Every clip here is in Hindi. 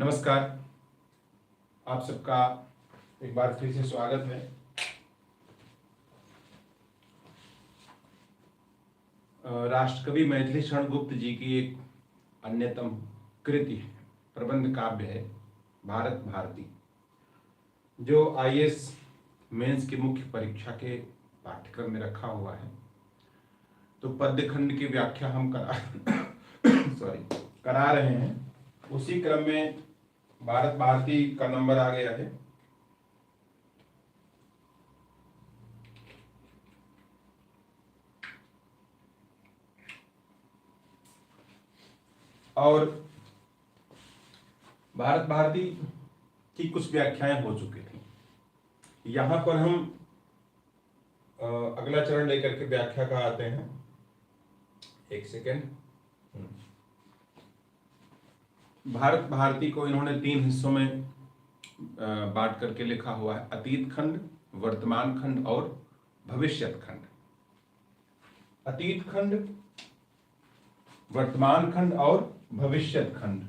नमस्कार। आप सबका एक बार फिर से स्वागत है। राष्ट्रकवि मैथिली शरण गुप्त जी की एक अन्यतम कृति है, प्रबंध काव्य है भारत भारती, जो आईएएस मेंस की मुख्य परीक्षा के पाठ्यक्रम में रखा हुआ है। तो पद्य खंड की व्याख्या हम करा रहे हैं। उसी क्रम में भारत भारती का नंबर आ गया है। और भारत भारती की कुछ व्याख्याएं हो चुकी थी। यहां पर हम अगला चरण लेकर के व्याख्या का आते हैं। एक सेकेंड। भारत भारती को इन्होंने 3 हिस्सों में बांट करके लिखा हुआ है: अतीत खंड, वर्तमान खंड और भविष्यत खंड। अतीत खंड, वर्तमान खंड और भविष्यत खंड।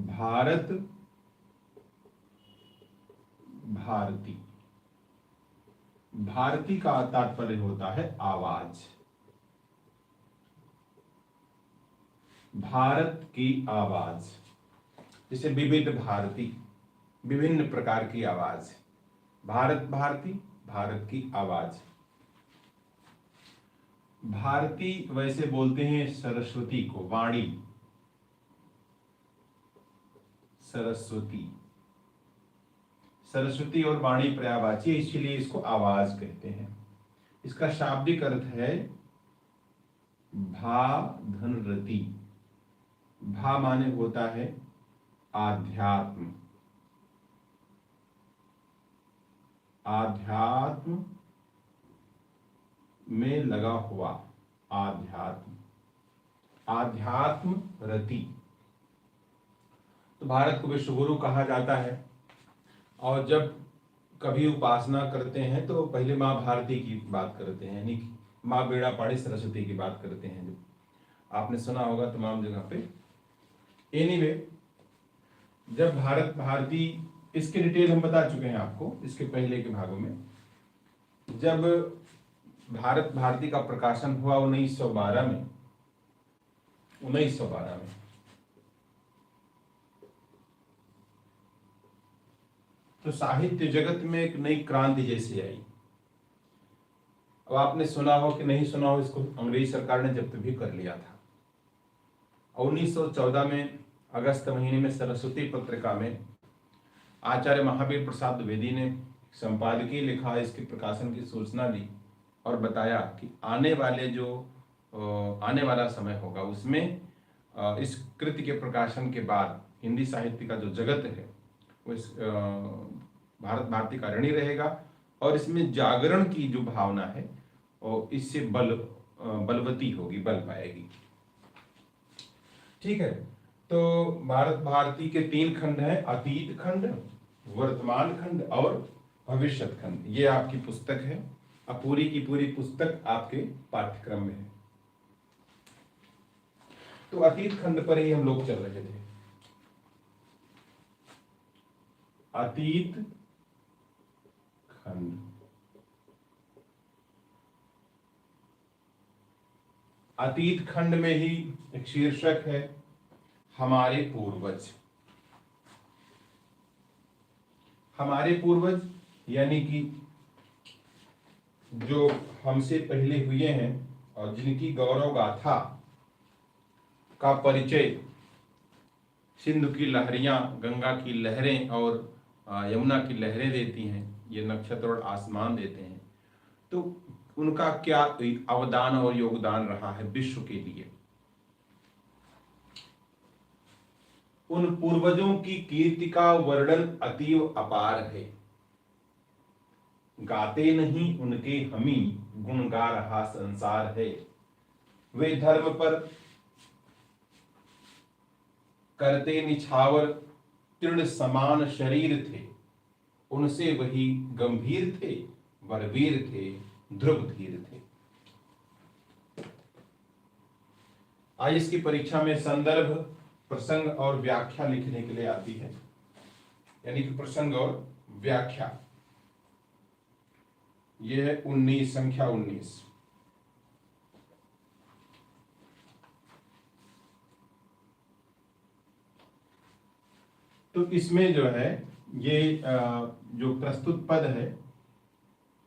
भारत भारती, भारती का तात्पर्य होता है आवाज, भारत की आवाज। जैसे विविध भारती, विभिन्न प्रकार की आवाज। भारत भारती, भारत की आवाज। भारती वैसे बोलते हैं सरस्वती को, वाणी, सरस्वती। सरस्वती और वाणी पर्यायवाची, इसलिए इसको आवाज कहते हैं। इसका शाब्दिक अर्थ है भा धन रति। भा माने होता है आध्यात्म, आध्यात्म में लगा हुआ, आध्यात्म, आध्यात्म रति। तो भारत को विश्वगुरु कहा जाता है। और जब कभी उपासना करते हैं तो पहले माँ भारती की बात करते हैं, यानी माँ बीड़ा पाणी सरस्वती की बात करते हैं। जो आपने सुना होगा तमाम जगह पे। एनीवे, जब भारत भारती, इसके डिटेल हम बता चुके हैं आपको इसके पहले के भागों में। जब भारत भारती का प्रकाशन हुआ 1912 में, तो साहित्य जगत में एक नई क्रांति जैसी आई। अब आपने सुना हो कि नहीं सुना हो, इसको अंग्रेज सरकार ने जब्त भी कर लिया था। 1914 में अगस्त महीने में सरस्वती पत्रिका में आचार्य महावीर प्रसाद द्विवेदी ने संपादकीय लिखा, इसके प्रकाशन की सूचना दी और बताया कि आने वाला समय होगा, उसमें इस कृति के प्रकाशन के बाद हिंदी साहित्य का जो जगत है वो इस भारत भारती का ऋणी रहेगा। और इसमें जागरण की जो भावना है और इससे बलवती होगी, बल पाएगी। ठीक है। तो भारत भारती के 3 खंड हैं: अतीत खंड, वर्तमान खंड और भविष्यत खंड। ये आपकी पुस्तक है। अब पूरी की पूरी पुस्तक आपके पाठ्यक्रम में है। तो अतीत खंड पर ही हम लोग चल रहे थे। अतीत खंड, अतीत खंड में ही एक शीर्षक है हमारे पूर्वज। हमारे पूर्वज यानी कि जो हमसे पहले हुए हैं और जिनकी गौरव गाथा का परिचय सिंधु की लहरियां, गंगा की लहरें और यमुना की लहरें देती हैं, ये नक्षत्र और आसमान देते हैं। तो उनका क्या अवदान और योगदान रहा है विश्व के लिए। उन पूर्वजों की कीर्ति का वर्णन अतीव अपार है। गाते नहीं उनके हमी, गुण गा रहा संसार है। वे धर्म पर करते निछावर, तृण समान शरीर थे। उनसे वही गंभीर थे, बलवीर थे, ध्रुव धीर थे। आज इसकी परीक्षा में संदर्भ, प्रसंग और व्याख्या लिखने के लिए आती है, यानी कि प्रसंग और व्याख्या। यह है 19, संख्या 19। तो इसमें जो है ये जो प्रस्तुत पद है,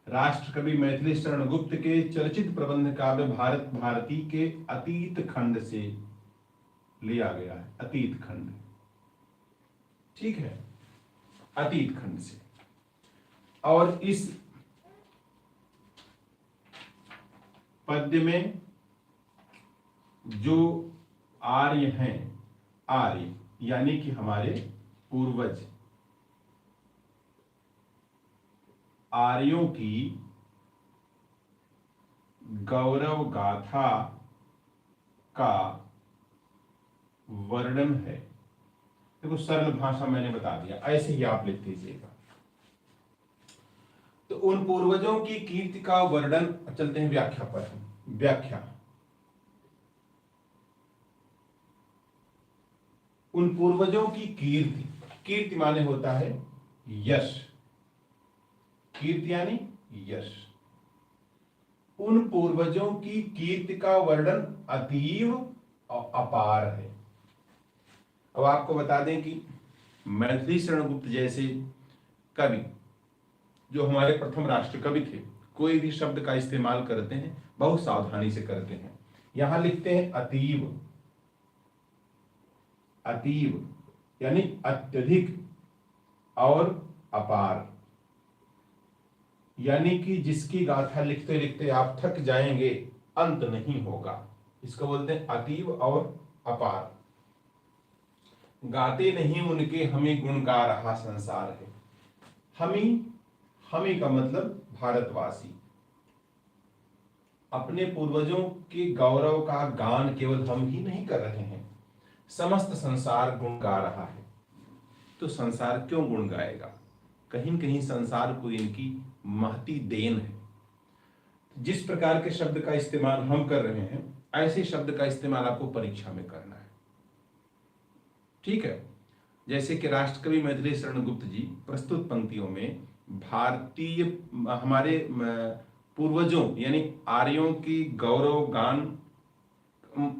राष्ट्र कवि मैथिली शरण गुप्त के चर्चित प्रबंध काव्य भारत भारती के अतीत खंड से लिया गया है। अतीत खंड, ठीक है, अतीत खंड से। और इस पद्य में जो आर्य हैं, आर्य यानी कि हमारे पूर्वज, आर्यों की गौरव गाथा का वर्णन है। देखो सरल भाषा मैंने बता दिया, ऐसे ही आप लिख दीजिएगा। तो उन पूर्वजों की कीर्ति का वर्णन, चलते हैं व्याख्या पर। व्याख्या, उन पूर्वजों की कीर्ति, कीर्ति माने होता है यश, कीर्ति यानी यश। उन पूर्वजों की कीर्ति का वर्णन अतीव और अपार है। अब आपको बता दें कि मैथिली शरण गुप्त जैसे कवि, जो हमारे प्रथम राष्ट्र कवि थे, कोई भी शब्द का इस्तेमाल करते हैं बहुत सावधानी से करते हैं। यहां लिखते हैं अतीव, अतीव यानी अत्यधिक, और अपार यानी कि जिसकी गाथा लिखते लिखते आप थक जाएंगे, अंत नहीं होगा। इसको बोलते हैं अतीव और अपार। गाते नहीं उनके हमें गुण गा रहा संसार है। हमी का मतलब भारतवासी। अपने पूर्वजों के गौरव का गान केवल हम ही नहीं कर रहे हैं, समस्त संसार गुण गा रहा है। तो संसार क्यों गुण गाएगा? कहीं कहीं संसार को इनकी महती देन है। जिस प्रकार के शब्द का इस्तेमाल हम कर रहे हैं, ऐसे शब्द का इस्तेमाल आपको परीक्षा में करना है, ठीक है। जैसे कि राष्ट्रकवि मैथिली शरण गुप्त जी प्रस्तुत पंक्तियों में भारतीय, हमारे पूर्वजों यानी आर्यों की गौरव गान,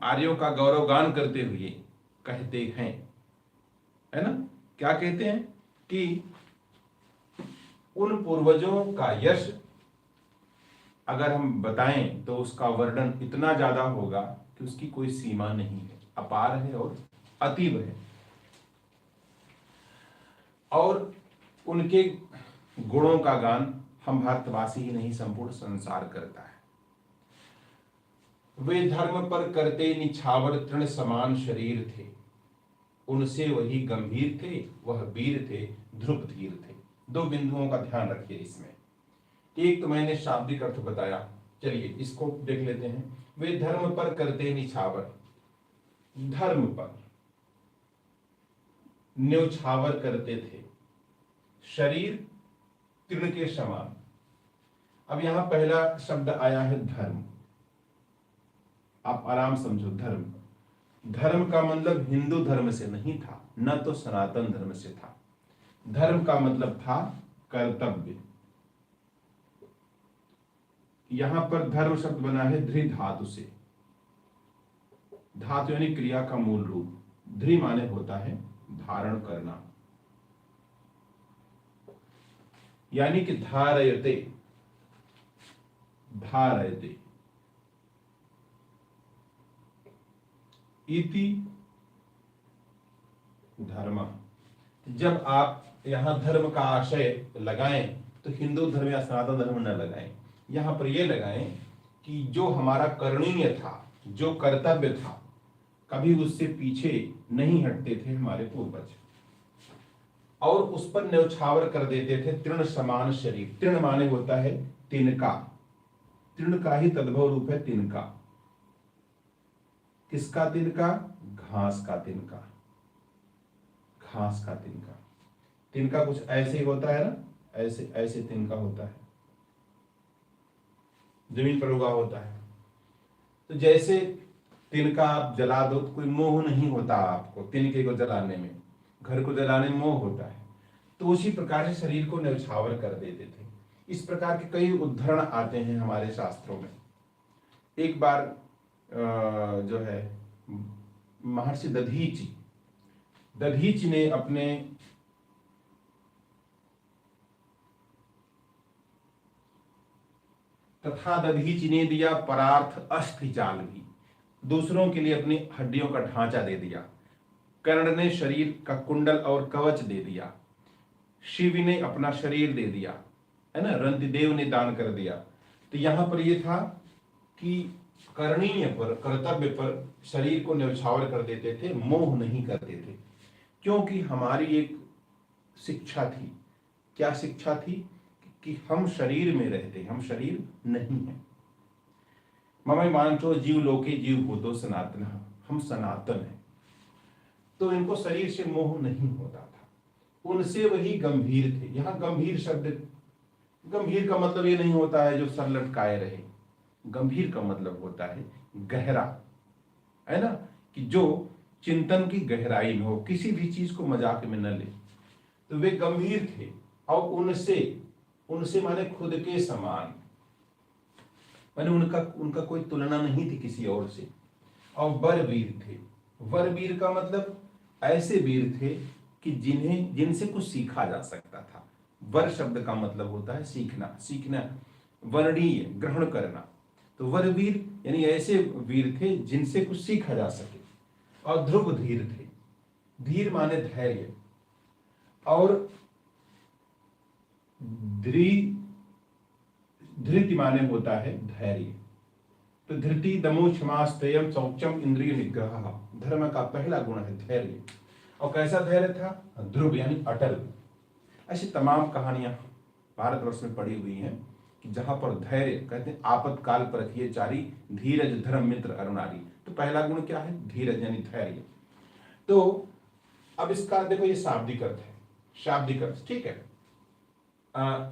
आर्यों का गौरव गान करते हुए कहते हैं, है ना, क्या कहते हैं कि उन पूर्वजों का यश अगर हम बताएं तो उसका वर्णन इतना ज्यादा होगा कि उसकी कोई सीमा नहीं है, अपार है और अतीव है। और उनके गुणों का गान हम भारतवासी ही नहीं, संपूर्ण संसार करता है। वे धर्म पर करते निछावर तृण समान शरीर थे, उनसे वही गंभीर थे, वह वीर थे, ध्रुव धीर थे। दो बिंदुओं का ध्यान रखिए इसमें। एक तो मैंने शाब्दिक अर्थ बताया, चलिए इसको देख लेते हैं। वे धर्म पर करते निछावर, धर्म पर न्यौछावर करते थे, शरीर तृण के समान। अब यहां पहला शब्द आया है धर्म, आप आराम समझो। धर्म, धर्म का मतलब हिंदू धर्म से नहीं था, न तो सनातन धर्म से था। धर्म का मतलब था कर्तव्य। यहां पर धर्म शब्द बना है ध्रि धातु से। धातु यानी क्रिया का मूल रूप। ध्रि माने होता है धारण करना, यानी कि धारयते, धारयते इति धर्म। जब आप यहां धर्म का आशय लगाएं तो हिंदू धर्म या सनातन धर्म न लगाएं, यहां पर यह लगाएं कि जो हमारा करणीय था, जो कर्तव्य था, कभी उससे पीछे नहीं हटते थे हमारे पूर्वज, और उस पर न्यौछावर कर देते थे तृण समान शरीर। तृण माने होता है तिनका, तृण का ही तद्भव रूप है तिनका। किसका तिनका? घास का तिनका, घास का तिनका। तिनका कुछ ऐसे ही होता है ना, ऐसे ऐसे तिनका होता है, जमीन पर उगा होता है। तो जैसे तिनका आप जला दो तो कोई मोह नहीं होता आपको तिनके को जलाने में, घर को जलाने में मोह होता है। तो उसी प्रकार से शरीर को न्यौछावर कर देते थे। इस प्रकार के कई उदाहरण आते हैं हमारे शास्त्रों में। एक बार जो है महर्षि दधीचि ने अपने तथा दधीचि ने दिया परार्थ अस्थि जाल भी, दूसरों के लिए अपनी हड्डियों का ढांचा दे दिया। कर्ण ने शरीर का कुंडल और कवच दे दिया। शिव ने अपना शरीर दे दिया, है ना, रंतिदेव ने दान कर दिया। तो यहां पर यह था कि करणीय पर, कर्तव्य पर शरीर को न्यौछावर कर देते थे, मोह नहीं करते थे। क्योंकि हमारी एक शिक्षा थी। क्या शिक्षा थी? कि हम शरीर में रहते, हम शरीर नहीं है। मम मानचो जीव लोके जीव भूतो सनातन, हम सनातन है। तो इनको शरीर से मोह नहीं होता था, उनसे वही गंभीर थे। यहां गंभीर शब्द, गंभीर का मतलब ये नहीं होता है जो सर लटकाए रहे। गंभीर का मतलब होता है गहरा, है ना, कि जो चिंतन की गहराई में हो, किसी भी चीज को मजाक में न ले। तो वे गंभीर थे और उनसे माने खुद के समान, माने उनका कोई तुलना नहीं थी किसी और से। और वरवीर थे। वरवीर का मतलब ऐसे वीर थे कि जिनसे कुछ सीखा जा सकता था। वर शब्द का मतलब होता है सीखना, वर्णीय, ग्रहण करना। तो वरवीर यानी ऐसे वीर थे जिनसे कुछ सीखा जा सके। और ध्रुव धीर थे। धीर माने धैर्य, और धृति माने होता है धैर्य। तो धृति दमो क्षमा स्तयम शौचम इंद्रिय निग्रह, धर्म का पहला गुण है धैर्य। और कैसा धैर्य था? ध्रुव यानी अटल। ऐसी तमाम कहानियां भारतवर्ष में पड़ी हुई हैं कि जहां पर धैर्य, कहते हैं आपत्काल पर रखिए चारी, धीरज धर्म मित्र अरुणारी। तो पहला गुण क्या है? धीरज यानी धैर्य। तो अब इसका देखो, ये शाब्दिक अर्थ है, शाब्दिक अर्थ, ठीक है।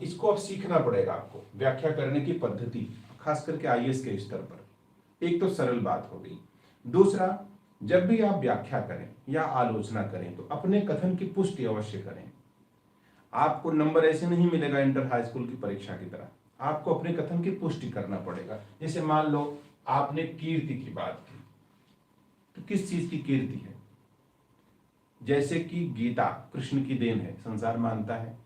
इसको अब सीखना पड़ेगा आपको, व्याख्या करने की पद्धति, खास करके आईएएस के स्तर पर। एक तो सरल बात हो गई। दूसरा, जब भी आप व्याख्या करें या आलोचना करें तो अपने कथन की पुष्टि अवश्य करें। आपको नंबर ऐसे नहीं मिलेगा इंटर हाई स्कूल की परीक्षा की तरह, आपको अपने कथन की पुष्टि करना पड़ेगा। जैसे मान लो आपने कीर्ति की बात की, तो किस चीज की कीर्ति है? जैसे कि गीता कृष्ण की देन है, संसार मानता है।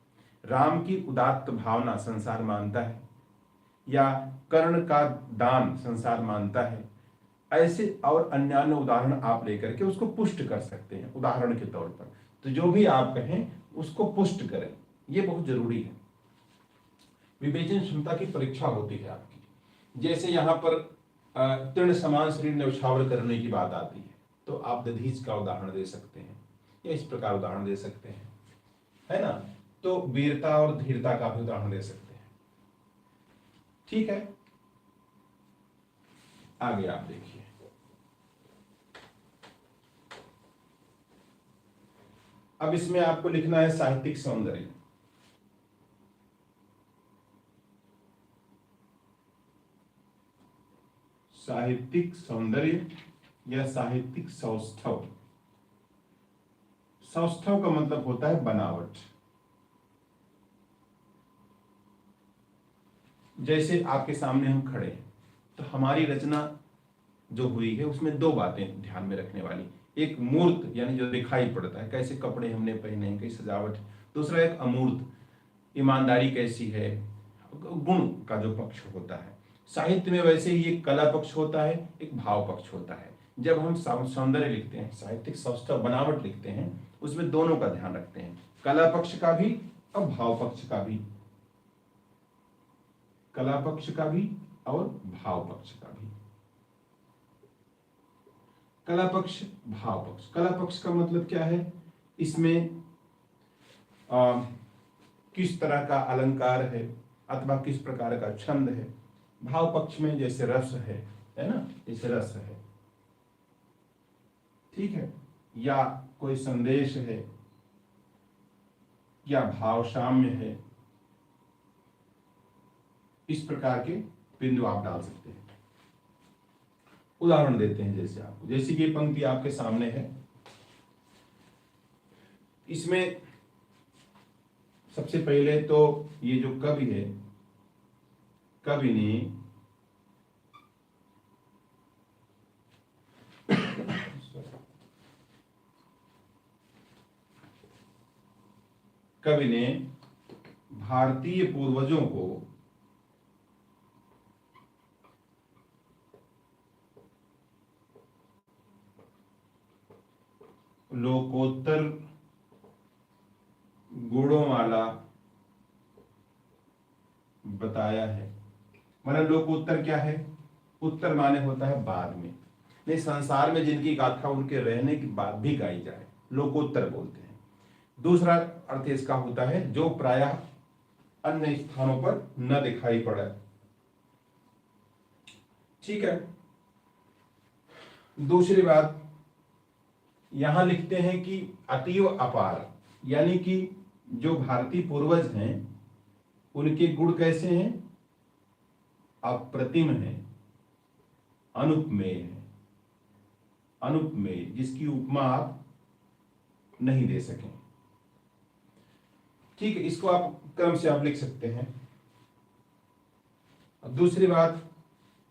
राम की उदात्त भावना संसार मानता है। या कर्ण का दान संसार मानता है। ऐसे और अन्य उदाहरण आप लेकर के उसको पुष्ट कर सकते हैं उदाहरण के तौर पर। तो जो भी आप कहें उसको पुष्ट करें, ये बहुत जरूरी है। विवेचन क्षमता की परीक्षा होती है आपकी। जैसे यहां पर तृण समान शरीर न्यौछावर करने की बात आती है, तो आप दधीच का उदाहरण दे सकते हैं, या इस प्रकार उदाहरण दे सकते हैं, है ना। तो वीरता और धीरता का भी उदाहरण दे सकते हैं, ठीक है। आगे आप देखिए, अब इसमें आपको लिखना है साहित्यिक सौंदर्य। साहित्यिक सौंदर्य या साहित्यिक सौष्ठव। सौष्ठव का मतलब होता है बनावट। जैसे आपके सामने हम खड़े हैं, तो हमारी रचना जो हुई है उसमें दो बातें ध्यान में रखने वाली। एक मूर्त यानी जो दिखाई पड़ता है, कैसे कपड़े हमने पहने हैं, कैसी सजावट। दूसरा एक अमूर्त, ईमानदारी कैसी है, गुण का जो पक्ष होता है। साहित्य में वैसे ही एक कला पक्ष होता है, एक भाव पक्ष होता है। जब हम सौंदर्य लिखते हैं, साहित्यिक सौष्ठव बनावट लिखते हैं, उसमें दोनों का ध्यान रखते हैं, कला पक्ष का भी और भाव पक्ष का भी। कला पक्ष का भी और भाव पक्ष का भी। कला पक्ष, भाव पक्ष। कला पक्ष का मतलब क्या है? इसमें किस तरह का अलंकार है अथवा किस प्रकार का छंद है। भाव पक्ष में जैसे रस है ना, जैसे रस है, ठीक है, या कोई संदेश है, या भाव साम्य है, इस प्रकार के बिंदु आप डाल सकते हैं। उदाहरण देते हैं जैसे आपको, जैसे कि ये पंक्ति आपके सामने है, इसमें सबसे पहले तो ये जो कवि है, कवि ने कवि ने भारतीय पूर्वजों को लोकोत्तर गुणों वाला बताया है। मतलब लोकोत्तर क्या है? उत्तर माने होता है बाद में, नहीं, संसार में जिनकी गाथा उनके रहने की बात भी गाई जाए, लोकोत्तर बोलते हैं। दूसरा अर्थ इसका होता है जो प्रायः अन्य स्थानों पर न दिखाई पड़े। ठीक है। दूसरी बात यहां लिखते हैं कि अतीव अपार, यानी कि जो भारतीय पूर्वज हैं उनके गुण कैसे हैं? अप्रतिम है, अनुपमेय है। अनुपमेय, जिसकी उपमा आप नहीं दे सकें। ठीक है, इसको आप क्रम से आप लिख सकते हैं। दूसरी बात,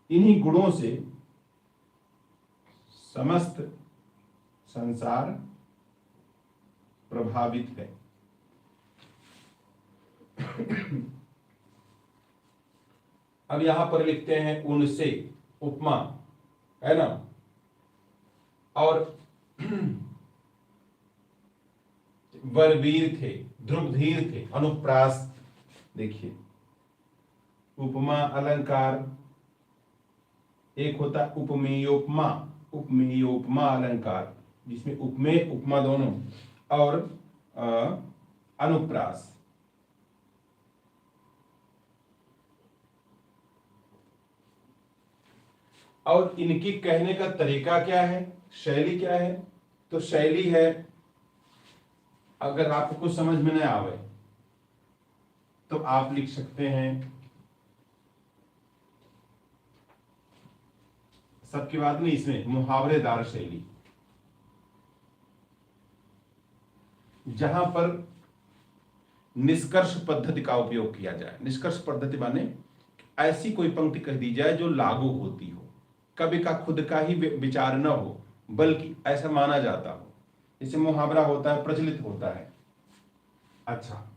इन्हीं गुणों से समस्त संसार प्रभावित है। अब यहां पर लिखते हैं उनसे, उपमा है ना, और वरवीर थे, ध्रुवधीर थे, अनुप्रास। देखिए, उपमा अलंकार एक होता है उपमेयोपमा, उपमेयोपमा अलंकार, जिसमें उपमेय उपमा दोनों, और अनुप्रास। और इनकी कहने का तरीका क्या है, शैली क्या है? तो शैली है, अगर आपको कुछ समझ में न आवे तो आप लिख सकते हैं, सबकी बात नहीं, इसमें मुहावरेदार शैली, जहां पर निष्कर्ष पद्धति का उपयोग किया जाए। निष्कर्ष पद्धति माने ऐसी कोई पंक्ति कह दी जाए जो लागू होती हो, कवि का खुद का ही विचार न हो, बल्कि ऐसा माना जाता हो। इसे मुहावरा होता है, प्रचलित होता है। अच्छा,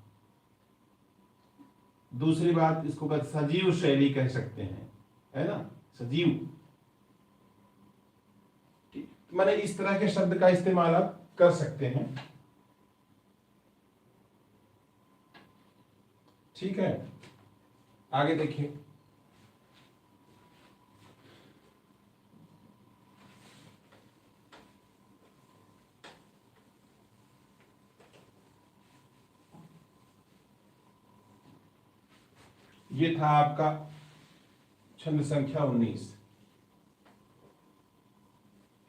दूसरी बात, इसको सजीव शैली कह सकते हैं, है ना, सजीव। मैंने इस तरह के शब्द का इस्तेमाल आप कर सकते हैं। ठीक है, आगे देखिए। ये था आपका छंद संख्या 19।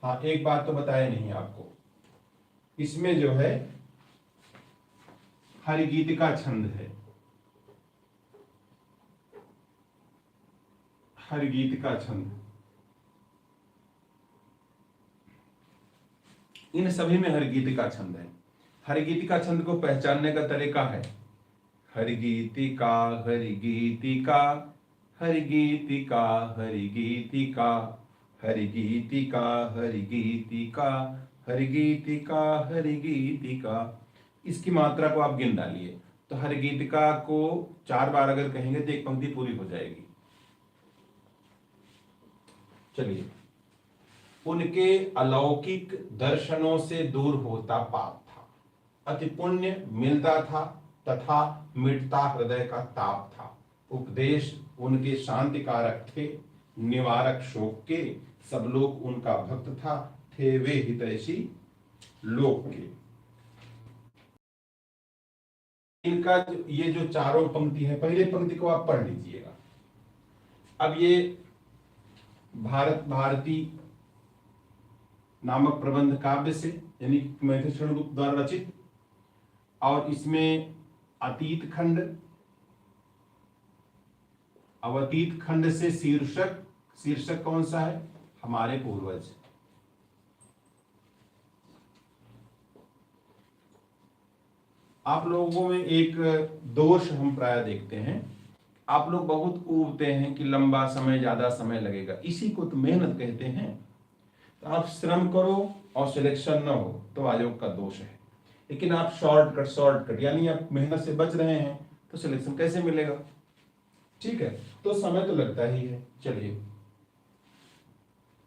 हाँ, एक बात तो बताया नहीं आपको, इसमें जो है हरिगीतिका छंद है, हरिगीतिका छंद। इन सभी में हरिगीतिका छंद है। हरिगीतिका छंद को पहचानने का तरीका है, हरिगीतिका हरिगीतिका हरिगीतिका हरिगीतिका हरिगीतिका हरिगीतिका हरिगीतिका हरिगीतिका। इसकी मात्रा को आप गिन डालिए, तो हरिगीतिका को 4 बार अगर कहेंगे तो एक पंक्ति पूरी हो जाएगी। चलिए, उनके अलौकिक दर्शनों से दूर होता पाप था, अति पुण्य मिलता था तथा मिटता हृदय का ताप था। उपदेश उनके शांति कारक थे, निवारक शोक के, सब लोग उनका भक्त था, थे वे हितैषी लोक के। इनका ये जो चारों पंक्ति है, पहले पंक्ति को आप पढ़ लीजिएगा। अब ये भारत भारती नामक प्रबंध काव्य से, यानी मैथिली गुप्त द्वारा रचित, और इसमें अतीत खंड, अवतीत खंड से शीर्षक, शीर्षक कौन सा है? हमारे पूर्वज। आप लोगों में एक दोष हम प्राय देखते हैं, आप लोग बहुत ऊबते हैं कि लंबा समय ज्यादा समय लगेगा, इसी को तो मेहनत कहते हैं। तो आप श्रम करो और सिलेक्शन ना हो तो आयोग का दोष है, लेकिन आप शॉर्टकट यानी आप मेहनत से बच रहे हैं तो सिलेक्शन कैसे मिलेगा? ठीक है, तो समय तो लगता ही है। चलिए,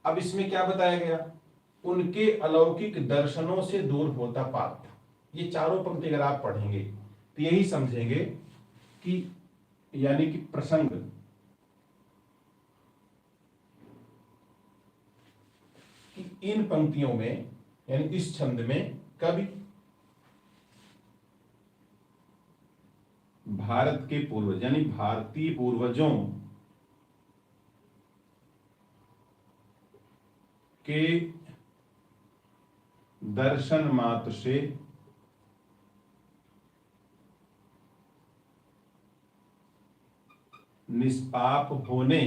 अब इसमें क्या बताया गया? उनके अलौकिक दर्शनों से दूर होता पाप था। ये चारों पंक्ति अगर आप पढ़ेंगे तो यही समझेंगे कि यानी कि प्रसंग कि इन पंक्तियों में यानी इस छंद में कवि भारत के पूर्वज यानी भारतीय पूर्वजों के दर्शन मात्र से निष्पाप होने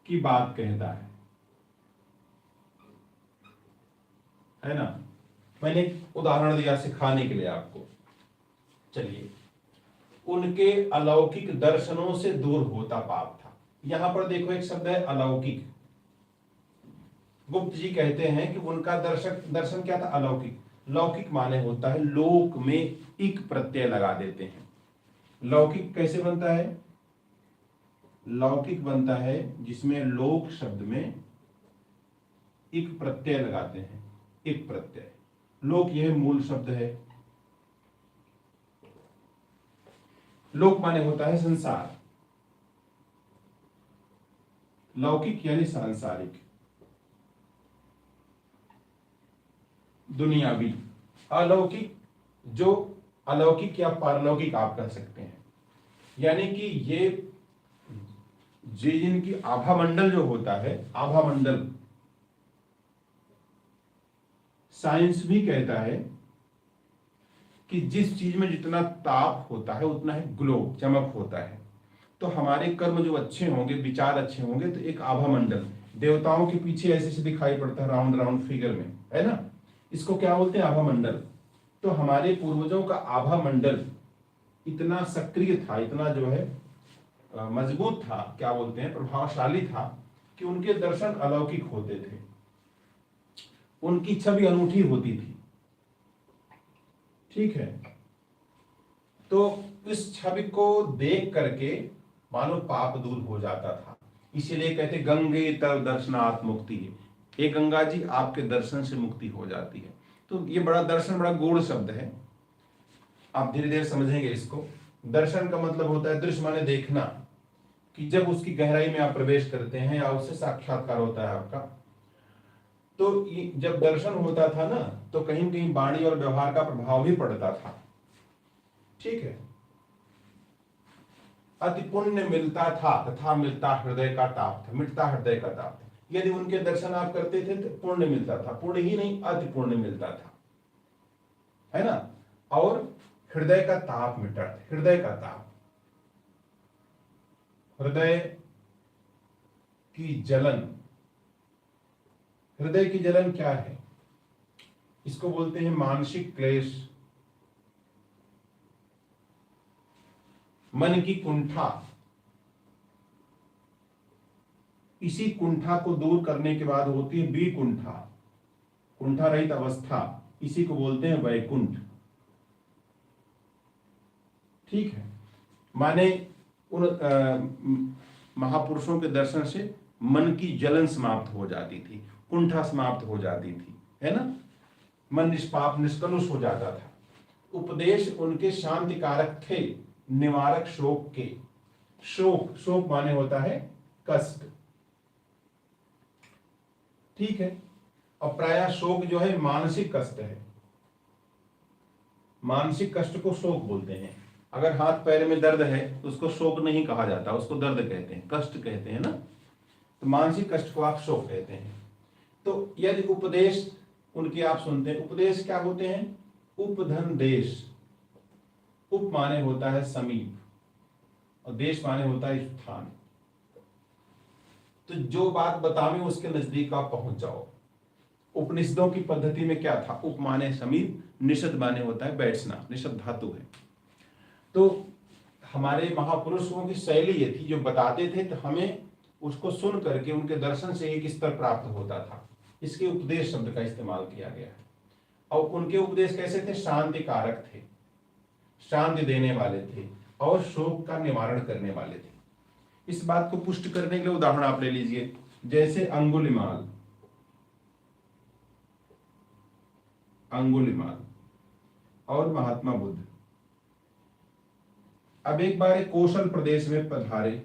की बात कहता है ना? मैंने एक उदाहरण दिया सिखाने के लिए आपको। चलिए, उनके अलौकिक दर्शनों से दूर होता पाप था। यहां पर देखो एक शब्द है अलौकिक। गुप्त जी कहते हैं कि उनका दर्शन क्या था? अलौकिक। लौकिक माने होता है लोक में इक प्रत्यय लगा देते हैं। लौकिक कैसे बनता है? लौकिक बनता है जिसमें लोक शब्द में इक प्रत्यय लगाते हैं। इक प्रत्यय, लोक यह मूल शब्द है। लोक माने होता है संसार, लौकिक यानी सांसारिक, दुनियावी। अलौकिक, जो अलौकिक या पारलौकिक आप कह सकते हैं, यानी कि ये जिनकी आभा मंडल जो होता है, आभा मंडल साइंस भी कहता है कि जिस चीज में जितना ताप होता है उतना ही ग्लो, चमक होता है। तो हमारे कर्म जो अच्छे होंगे, विचार अच्छे होंगे, तो एक आभा मंडल देवताओं के पीछे ऐसे से दिखाई पड़ता है राउंड राउंड फिगर में, है ना? इसको क्या बोलते हैं? आभा मंडल। तो हमारे पूर्वजों का आभा मंडल इतना सक्रिय था, इतना जो है मजबूत था, क्या बोलते हैं, प्रभावशाली था, कि उनके दर्शन अलौकिक होते थे, उनकी छवि अनूठी होती थी। ठीक है, तो इस छवि को देख करके मानो पाप दूर हो जाता था। इसीलिए कहते गंगे तव दर्शनात् मुक्ति है, हे गंगा जी आपके दर्शन से मुक्ति हो जाती है। तो ये बड़ा दर्शन बड़ा गूढ़ शब्द है, आप धीरे धीरे समझेंगे इसको। दर्शन का मतलब होता है दृश्य माने देखना, कि जब उसकी गहराई में आप प्रवेश करते हैं या उससे साक्षात्कार होता है आपका, तो जब दर्शन होता था ना, तो कहीं कहीं वाणी और व्यवहार का प्रभाव भी पड़ता था। ठीक है, अति पुण्य मिलता था तथा मिलता हृदय का ताप था, मिटता हृदय का ताप था। यदि उनके दर्शन आप करते थे तो पुण्य मिलता था, पुण्य ही नहीं अति पुण्य मिलता था, है ना? और हृदय का ताप मिटा, हृदय का ताप, हृदय की जलन। हृदय की जलन क्या है? इसको बोलते हैं मानसिक क्लेश, मन की कुंठा। इसी कुंठा को दूर करने के बाद होती है विकुंठा, कुंठा रहित अवस्था, इसी को बोलते हैं वैकुंठ। ठीक है, माने उन महापुरुषों के दर्शन से मन की जलन समाप्त हो जाती थी, कुंठा समाप्त हो जाती थी, है ना? मन निष्पाप निष्कलुष हो जाता था। उपदेश उनके शांति कारक थे, निवारक शोक के। शोक, शोक माने होता है कष्ट। ठीक है, और प्रायः शोक जो है मानसिक कष्ट है, मानसिक कष्ट को शोक बोलते हैं। अगर हाथ पैर में दर्द है तो उसको शोक नहीं कहा जाता, उसको दर्द कहते हैं, कष्ट कहते हैं ना। तो मानसिक कष्ट को आप शोक कहते हैं। तो यदि उपदेश उनकी आप सुनते हैं, उपदेश क्या होते हैं? उपधन देश, उप माने होता है समीप, और देश माने होता है स्थान। तो जो बात बतावे उसके नजदीक आप पहुंच जाओ। उपनिषदों की पद्धति में क्या था? उप माने समीप, निषद माने होता है बैठना, निषद धातु है। तो हमारे महापुरुषों की शैली ये थी, जो बताते थे तो हमें उसको सुन करके उनके दर्शन से एक स्तर प्राप्त होता था। इसके उपदेश शब्द का इस्तेमाल किया गया है। और उनके उपदेश कैसे थे? शांति कारक थे, शांति देने वाले थे और शोक का निवारण करने वाले थे। इस बात को पुष्ट करने के लिए उदाहरण आप ले लीजिए, जैसे अंगुलिमाल और महात्मा बुद्ध। अब एक बार एक कौशल प्रदेश में पधारे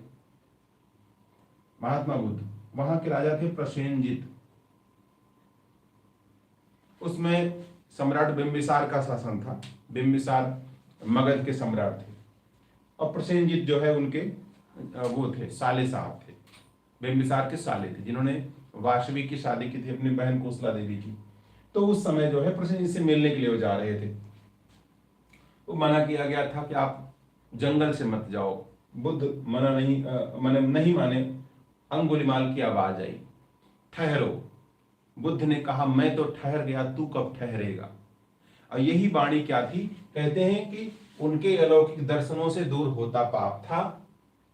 महात्मा बुद्ध। वहां के राजा थे प्रसेनजित। उसमें सम्राट बिंबिसार का शासन था। बिंबिसार मगध के सम्राट थे और प्रसेनजित जो है उनके वो थे, साले साहब थे। बिंबिसार के साले थे, जिन्होंने वासवी की शादी की थी अपनी बहन कोसला देवी की। तो उस समय जो है प्रसेनजित से मिलने के लिए वो जा रहे थे। वो मना किया गया था कि आप जंगल से मत जाओ। बुद्ध नहीं माने। अंगुलिमाल की आवाज आई, ठहरो। बुद्ध ने कहा, मैं तो ठहर गया, तू कब ठहरेगा? और यही वाणी क्या थी? कहते हैं कि उनके अलौकिक दर्शनों से दूर होता पाप था,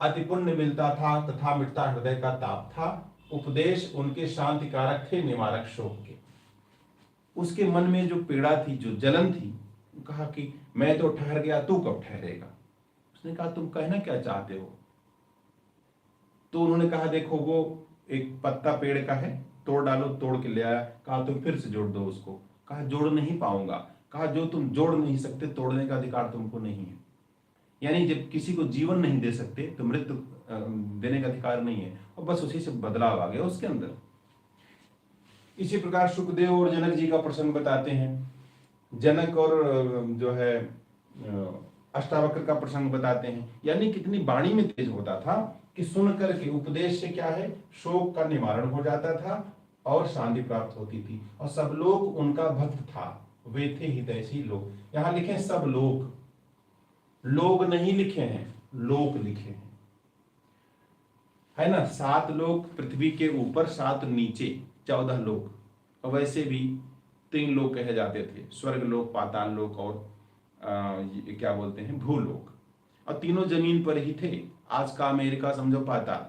अति पुण्य मिलता था तथा मिटता हृदय का ताप था। उपदेश उनके शांतिकारक थे, निवारक शोक के। उसके मन में जो पीड़ा थी, जो जलन थी, कहा कि मैं तो ठहर गया, तू कब ठहरेगा? उसने कहा, तुम कहना क्या चाहते हो? तो उन्होंने कहा, देखो वो एक पत्ता पेड़ का है, तोड़ डालो। तोड़ के ले आया। कहा, तुम फिर से जोड़ दो उसको। कहा, जोड़ नहीं पाऊंगा। कहा, जो तुम जोड़ नहीं सकते, तोड़ने का अधिकार तुमको नहीं है। यानी जब किसी को जीवन नहीं दे सकते तो मृत्यु देने का अधिकार नहीं है। और बस उसी से बदलाव आ गया उसके अंदर। इसी प्रकार सुखदेव और जनक जी का प्रसंग बताते हैं। जनक और जो है अष्टावक्र का प्रसंग बताते हैं। यानी कितनी वाणी में तेज होता था कि सुन करके उपदेश से क्या है, शोक का निवारण हो जाता था और शांति प्राप्त होती थी। और सब लोग उनका भक्त था। वे थे हितैषी लोग। यहां लिखे सब लोग, लोग नहीं लिखे हैं, लोक लिखे हैं, है ना। 7 लोग पृथ्वी के ऊपर, 7 नीचे, 14 लोग। और वैसे भी 3 लोग कहे जाते थे, स्वर्ग लोक, पाताल लोक और ये क्या बोलते हैं, भूलोक। और तीनों जमीन पर ही थे। आज का अमेरिका समझो पाताल,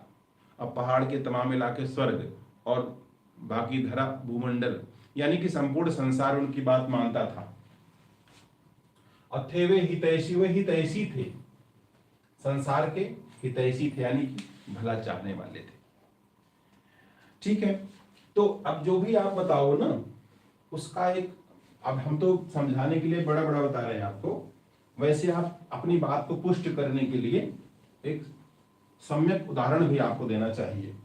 अब पहाड़ के तमाम इलाके स्वर्ग, और बाकी धरा भूमंडल। यानी कि संपूर्ण संसार उनकी बात मानता था। और थे वे हितैषी, वे हितैषी थे, संसार के हितैषी थे, यानी कि भला चाहने वाले थे। ठीक है। तो अब जो भी आप बताओ ना, उसका एक, अब हम तो समझाने के लिए बड़ा बड़ा बता रहे हैं आपको, वैसे आप अपनी बात को पुष्ट करने के लिए एक सम्यक उदाहरण भी आपको देना चाहिए।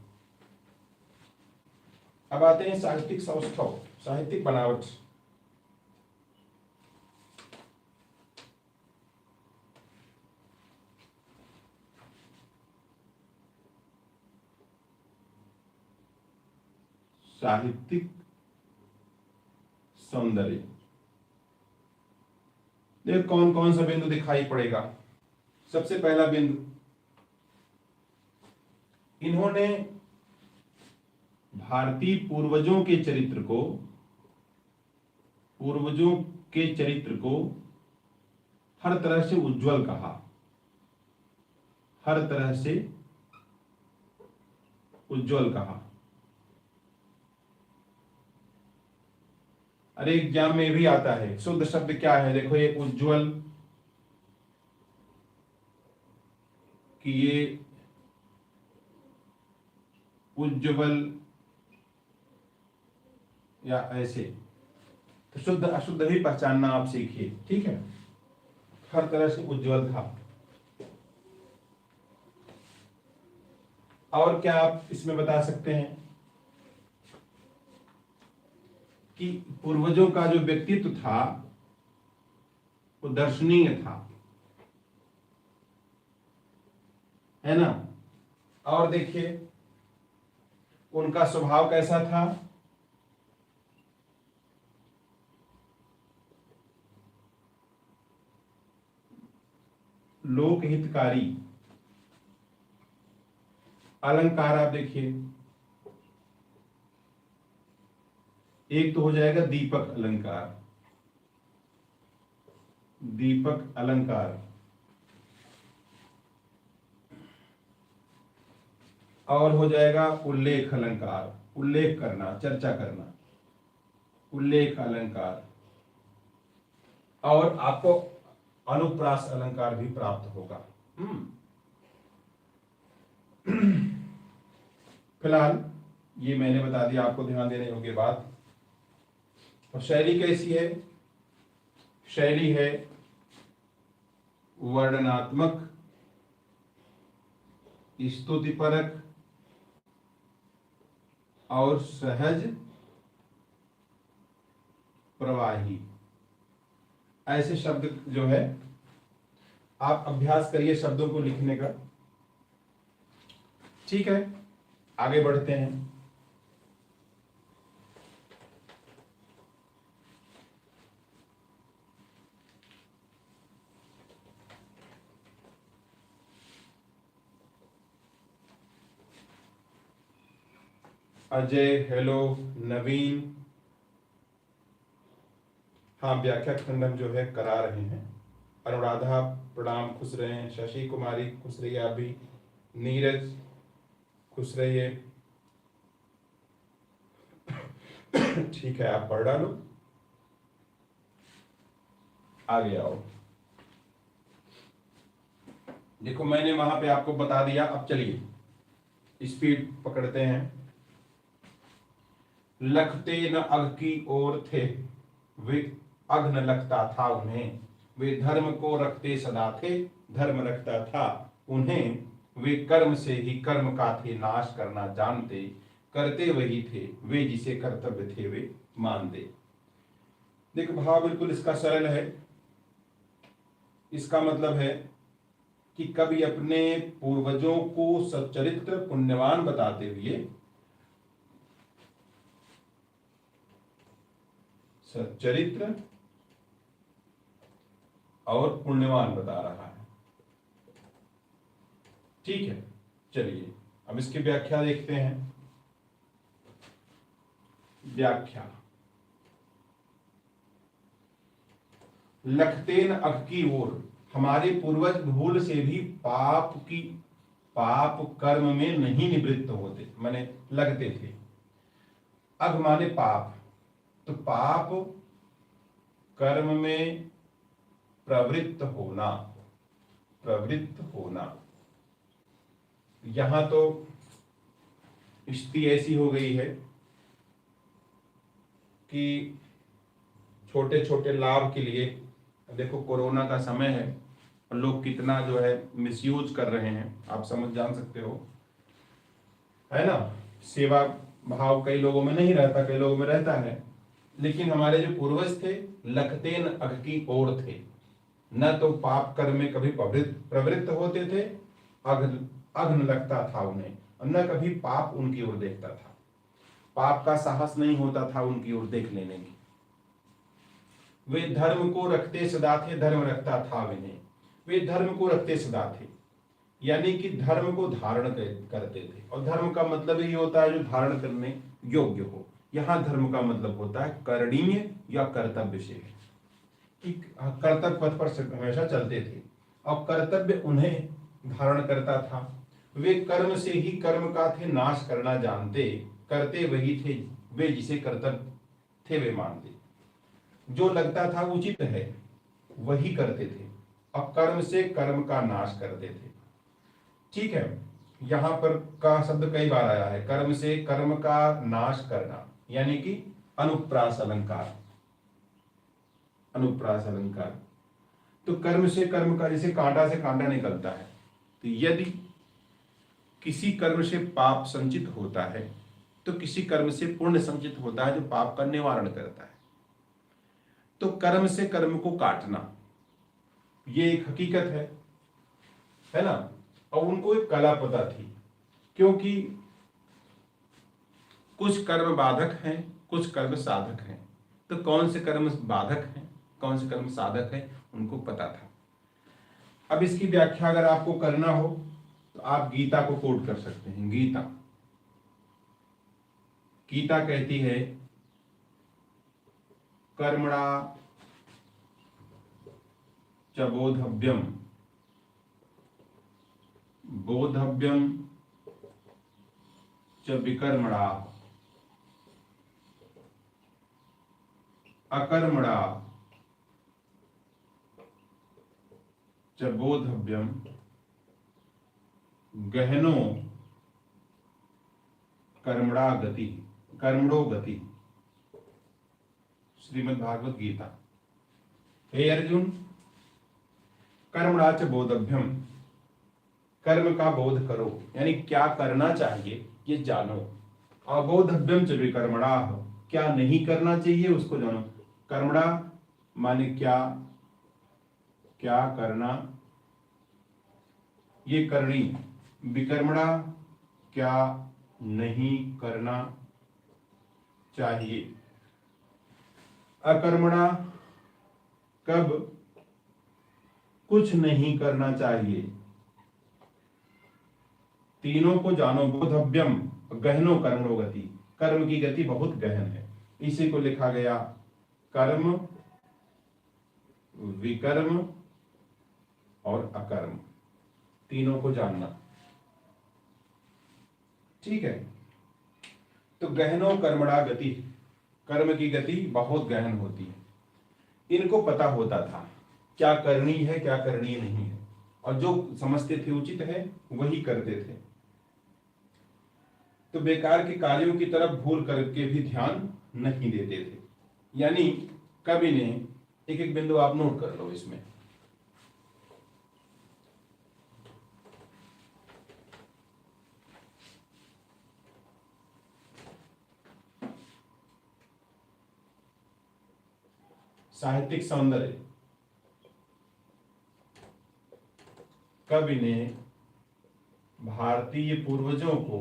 अब आते हैं साहित्यिक सौष्ठव, साहित्यिक बनावट। साहित्यिक सौंदर्य, देखो कौन कौन सा बिंदु दिखाई पड़ेगा। सबसे पहला बिंदु, इन्होंने भारतीय पूर्वजों के चरित्र को हर तरह से उज्जवल कहा, हर तरह से उज्जवल कहा। अरे एग्जाम में भी आता है, शुद्ध शब्द क्या है? देखो ये उज्जवल, कि ये उज्जवल या ऐसे। तो शुद्ध अशुद्ध भी पहचानना आप सीखिए, ठीक है। हर तरह से उज्जवल था। और क्या आप इसमें बता सकते हैं कि पूर्वजों का जो व्यक्तित्व था वो दर्शनीय था, है ना। और देखिए उनका स्वभाव कैसा था? लोकहितकारी, अलंकार आप देखिए, एक तो हो जाएगा दीपक अलंकार, दीपक अलंकार, और हो जाएगा उल्लेख अलंकार, उल्लेख करना, चर्चा करना, उल्लेख अलंकार, और आपको अनुप्रास अलंकार भी प्राप्त होगा। फिलहाल ये मैंने बता दिया आपको ध्यान देने योग्य बात। और शैली कैसी है? शैली है वर्णनात्मक, स्तुतिपरक और सहज प्रवाही। ऐसे शब्द जो है आप अभ्यास करिए शब्दों को लिखने का। ठीक है, आगे बढ़ते हैं। अजय, हेलो, नवीन, हाँ व्याख्या खंडन जो है करा रहे हैं। अनुराधा प्रणाम, खुश रहे। शशि कुमारी खुश रहिए, आप भी। नीरज खुश रहिए। ठीक है, आप पढ़ डालो, आगे आओ। देखो मैंने वहां पे आपको बता दिया, अब चलिए स्पीड पकड़ते हैं। लखते न अघ की ओर थे, वे अघ न लगता था उन्हें। वे धर्म को रखते सदा थे, धर्म रखता था उन्हें। वे कर्म से ही कर्म का थे नाश करना जानते, करते वही थे वे जिसे कर्तव्य थे वे मानते। देखो भाव बिल्कुल इसका सरल है। इसका मतलब है कि कभी अपने पूर्वजों को सच्चरित्र पुण्यवान बताते हुए, सच्चरित्र और पुण्यवान बता रहा है। ठीक है, चलिए अब इसकी व्याख्या देखते हैं। व्याख्या, लखतेन अघ की ओर, हमारे पूर्वज भूल से भी पाप कर्म में नहीं निवृत्त होते, माने लगते थे। अघ माने पाप, तो पाप कर्म में प्रवृत्त होना, प्रवृत्त होना। यहां तो स्थिति ऐसी हो गई है कि छोटे छोटे लाभ के लिए, देखो कोरोना का समय है और लोग कितना जो है मिसयूज कर रहे हैं, आप समझ जान सकते हो, है ना। सेवा भाव कई लोगों में नहीं रहता, कई लोगों में रहता है। लेकिन हमारे जो पूर्वज थे लखतेन अघ की ओर थे, न तो पाप कर्म में कभी प्रवृत्त होते थे, अघ न लगता था उन्हें, और न कभी पाप उनकी ओर देखता था। पाप का साहस नहीं होता था उनकी ओर देख लेने की। वे धर्म को रखते सदा थे, धर्म रखता था उन्हें। वे धर्म को रखते सदा थे, यानी कि धर्म को धारण करते थे। और धर्म का मतलब ही होता है जो धारण करने योग्य हो। यहाँ धर्म का मतलब होता है करणीय या कर्तव्य से, कि कर्तव्य पथ पर हमेशा चलते थे और कर्तव्य उन्हें धारण करता था। वे कर्म से ही कर्म का थे नाश करना जानते, करते वही थे वे जिसे कर्तव्य थे वे मानते। जो लगता था उचित है वही करते थे और कर्म से कर्म का नाश करते थे। ठीक है, यहां पर का शब्द कई बार आया है, कर्म से कर्म का नाश करना, यानी कि अनुप्रास अलंकार, अनुप्रास अलंकार। तो कर्म से कर्म का, जैसे कांटा से कांटा निकलता है, तो यदि किसी कर्म से पाप संचित होता है तो किसी कर्म से पुण्य संचित होता है जो पाप का निवारण करता है। तो कर्म से कर्म को काटना ये एक हकीकत है ना। और उनको एक कला पता थी, क्योंकि कुछ कर्म बाधक हैं, कुछ कर्म साधक हैं। तो कौन से कर्म बाधक हैं, कौन से कर्म साधक हैं, उनको पता था। अब इसकी व्याख्या अगर आपको करना हो तो आप गीता को कोट कर सकते हैं। गीता गीता कहती है कर्मणा च बोधव्यम, बोधव्यम च विकर्मणा, अकर्मणा च बोधव्यम, गहनो कर्मणा गति, कर्मणो गति। श्रीमद् भागवत गीता। हे अर्जुन, कर्मणा च बोधव्यम, कर्म का बोध करो, यानी क्या करना चाहिए ये जानो। अबोधव्यम च विकर्मणा, क्या नहीं करना चाहिए उसको जानो। कर्मणा माने क्या, क्या करना, ये करनी। विकर्मणा क्या नहीं करना चाहिए। अकर्मणा कब कुछ नहीं करना चाहिए। तीनों को जानो। बोधव्यम, गहनो कर्मणो गति, कर्म की गति बहुत गहन है। इसी को लिखा गया कर्म, विकर्म और अकर्म, तीनों को जानना। ठीक है। तो गहनो कर्मणा गति, कर्म की गति बहुत गहन होती है। इनको पता होता था क्या करनी है क्या करनी नहीं है, और जो समझते थे उचित है वही करते थे। तो बेकार के कार्यों की तरफ भूल करके भी ध्यान नहीं देते थे। यानी कवि ने, एक एक बिंदु आप नोट कर लो इसमें। साहित्यिक सौंदर्य, कवि ने भारतीय पूर्वजों को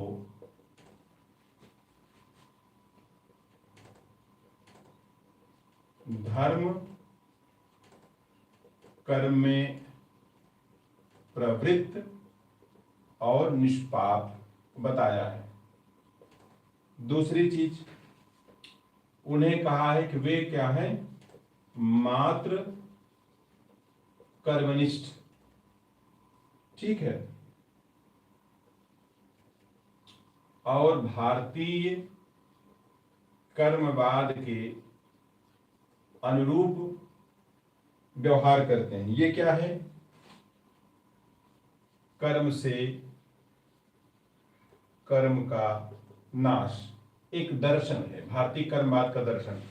धर्म कर्म में प्रवृत्त और निष्पाप बताया है। दूसरी चीज, उन्हें कहा है कि वे क्या है, मात्र कर्मनिष्ठ। ठीक है। और भारतीय कर्मवाद के अनुरूप व्यवहार करते हैं। ये क्या है, कर्म से कर्म का नाश, एक दर्शन है भारतीय कर्मवाद का दर्शन,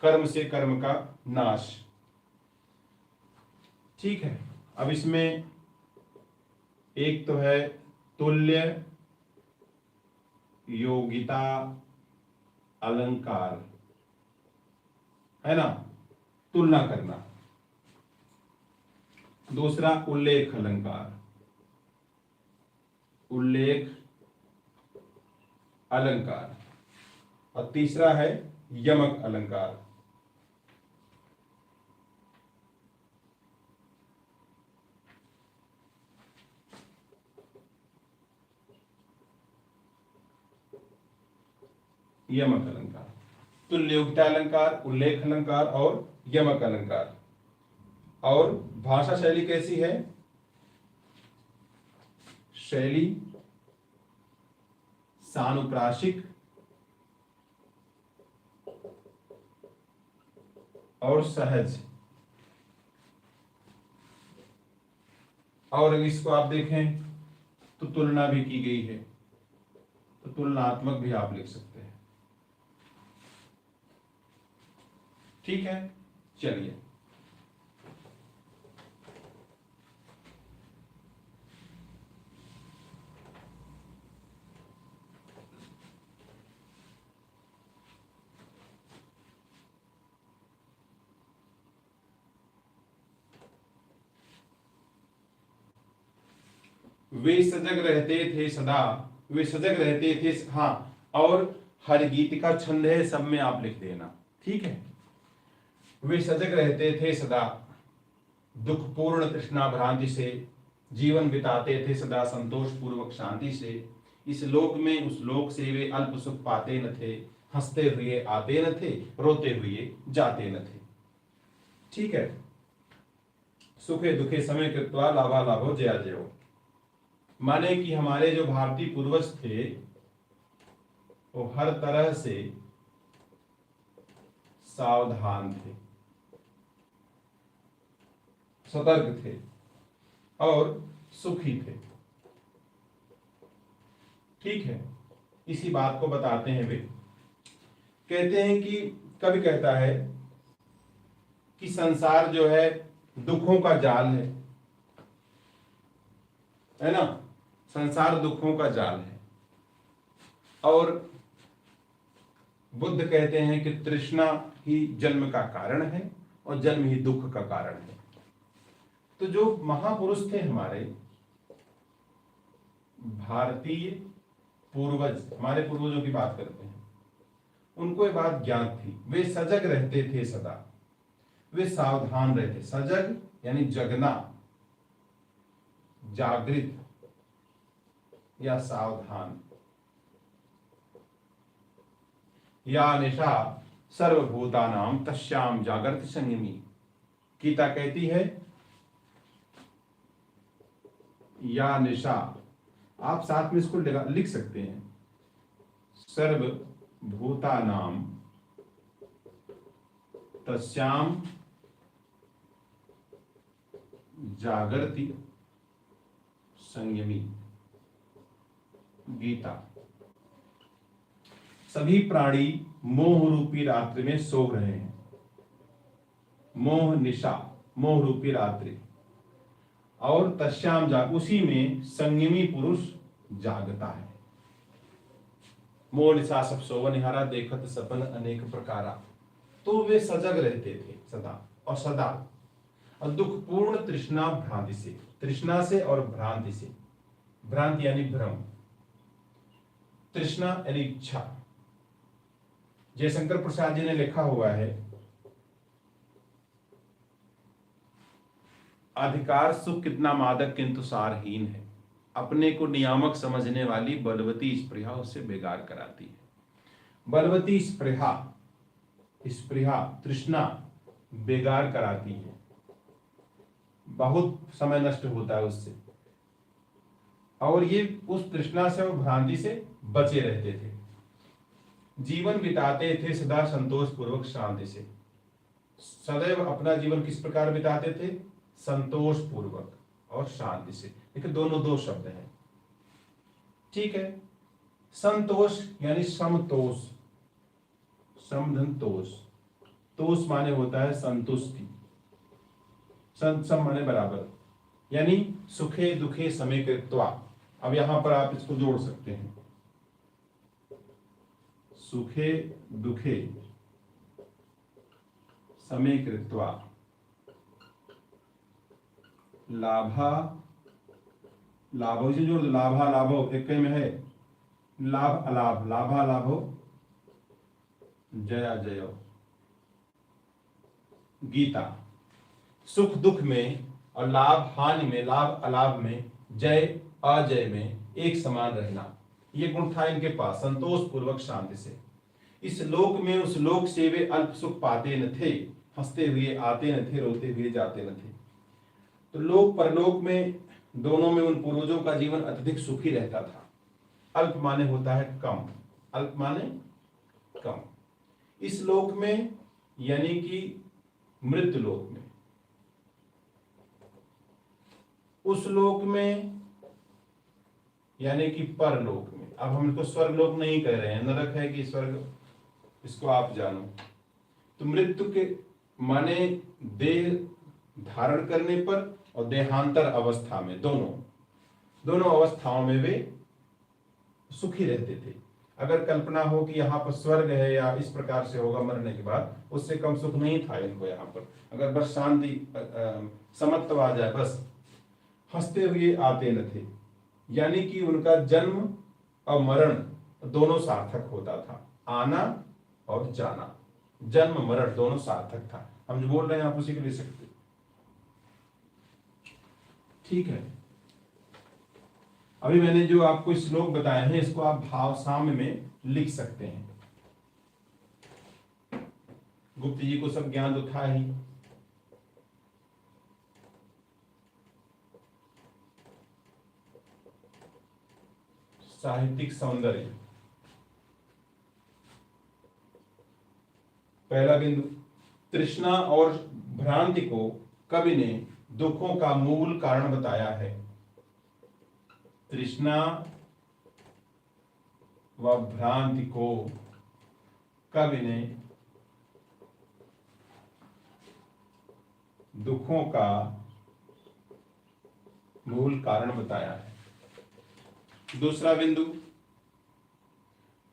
कर्म से कर्म का नाश। ठीक है। अब इसमें एक तो है तुल्य योगिता अलंकार, है ना, तुलना करना। दूसरा उल्लेख अलंकार, उल्लेख अलंकार। और तीसरा है यमक अलंकार। यमक अलंकार, तुल्य योगिता अलंकार, उल्लेख अलंकार और यमक अलंकार। और भाषा शैली कैसी है, शैली सानुप्रासिक और सहज। और इसको आप देखें तो तुलना भी की गई है, तो तुलनात्मक भी आप लिख सकते हैं। ठीक है। चलिए, वे सजग रहते थे सदा, वे सजग रहते थे। हाँ, और हर गीत का छंद है, सब में आप लिख देना। ठीक है। वे सजग रहते थे सदा, दुखपूर्ण तृष्णा भ्रांति से जीवन बिताते थे सदा संतोष पूर्वक शांति से। इस लोक में उस लोक से वे अल्प सुख पाते न थे, हंसते हुए आते न थे, रोते हुए जाते न थे। ठीक है, सुखे दुखे समय कृत्वा लाभा लाभो जया जयो, माने कि हमारे जो भारतीय पूर्वज थे वो हर तरह से सावधान थे, सतर्क थे और सुखी थे। ठीक है, इसी बात को बताते हैं वे। कहते हैं कि कवि कहता है कि संसार जो है दुखों का जाल है ना, संसार दुखों का जाल है। और बुद्ध कहते हैं कि तृष्णा ही जन्म का कारण है और जन्म ही दुख का कारण है। तो जो महापुरुष थे हमारे भारतीय पूर्वज, हमारे पूर्वजों की बात करते हैं, उनको ये बात ज्ञात थी। वे सजग रहते थे सदा, वे सावधान रहते। सजग यानी जगना, जागृत या सावधान। या निशा सर्वभूतानाम तस्याम जागृत संयमी, गीता कहती है या निशा, आप साथ में इसको लिख सकते हैं, सर्वभूतानाम तस्याम जागृति संयमी। गीता, सभी प्राणी मोह रूपी रात्रि में सो रहे हैं। मोह निशा, मोह रूपी रात्रि, और तस्याम जाग, उसी में संयमी पुरुष जागता है। मोह निशा सब सोवन निहारा, देखत सपन अनेक प्रकारा। तो वे सजग रहते थे सदा और सदा, और दुखपूर्ण तृष्णा भ्रांति से, तृष्णा से और भ्रांति से। भ्रांति यानी भ्रम, तृष्णा यानी इच्छा। जयशंकर प्रसाद जी ने लिखा हुआ है, अधिकार सुख कितना मादक किंतु सारहीन है, अपने को नियामक समझने वाली बलवती स्पृहा उससे बेगार कराती है। बलवती स्पृहा, स्पृहा तृष्णा बेगार कराती है, बहुत समय नष्ट होता है उससे, और ये उस तृष्णा से और भ्रांति से बचे रहते थे। जीवन बिताते थे सदा संतोष पूर्वक शांति से। सदैव अपना जीवन किस प्रकार बिताते थे? संतोष पूर्वक और शांति से। देखिए दोनों दो शब्द हैं, ठीक है। संतोष यानी समतोष, समधनतोष, तोष माने होता है संतुष्टि, सम माने बराबर, यानी सुखे दुखे समय कृत्वा। अब यहां पर आप इसको जोड़ सकते हैं, सुखे दुखे समय कृत्वा, लाभा लाभो से जोड़ दो, लाभा लाभो एक में है, लाभ अलाभ, लाभा लाभो जया जयो। गीता, सुख दुख में और लाभ हानि में, लाभ अलाभ में, जय अजय में एक समान रहना, ये गुण था इनके पास, संतोष पूर्वक शांति से। इस लोक में उस लोक से वे अल्प सुख पाते न थे, हंसते हुए आते न थे, रोते हुए जाते न थे। तो लोक परलोक में दोनों में उन पूर्वजों का जीवन अत्यधिक सुखी रहता था। अल्प माने होता है कम, अल्प माने कम। इस लोक में यानी कि मृत्यु लोक में, उस लोक में यानी कि परलोक में। अब हम इसको स्वर्ग लोक नहीं कह रहे हैं, नरक है कि स्वर्ग, इसको आप जानो। तो मृत्यु के माने देह धारण करने पर और देहांतर अवस्था में, दोनों अवस्थाओं में वे सुखी रहते थे। अगर कल्पना हो कि यहाँ पर स्वर्ग है या इस प्रकार से होगा मरने के बाद, उससे कम सुख नहीं था इनको यहाँ पर। अगर बस शांति समत्व आ जाए बस। हंसते हुए आते न थे, यानी कि उनका जन्म और मरण दोनों सार्थक होता था, आना और जाना, जन्म मरण दोनों सार्थक था। हम जो बोल रहे हैं आप उसी को ले सकते, ठीक है। अभी मैंने जो आपको श्लोक बताए हैं इसको आप भाव साम्य में लिख सकते हैं। गुप्त जी को सब ज्ञान तो था ही। साहित्यिक सौंदर्य, पहला बिंदु, तृष्णा और भ्रांति को कवि ने दुखों का मूल कारण बताया है। तृष्णा व भ्रांति को कवि ने दुखों का मूल कारण बताया है। दूसरा बिंदु,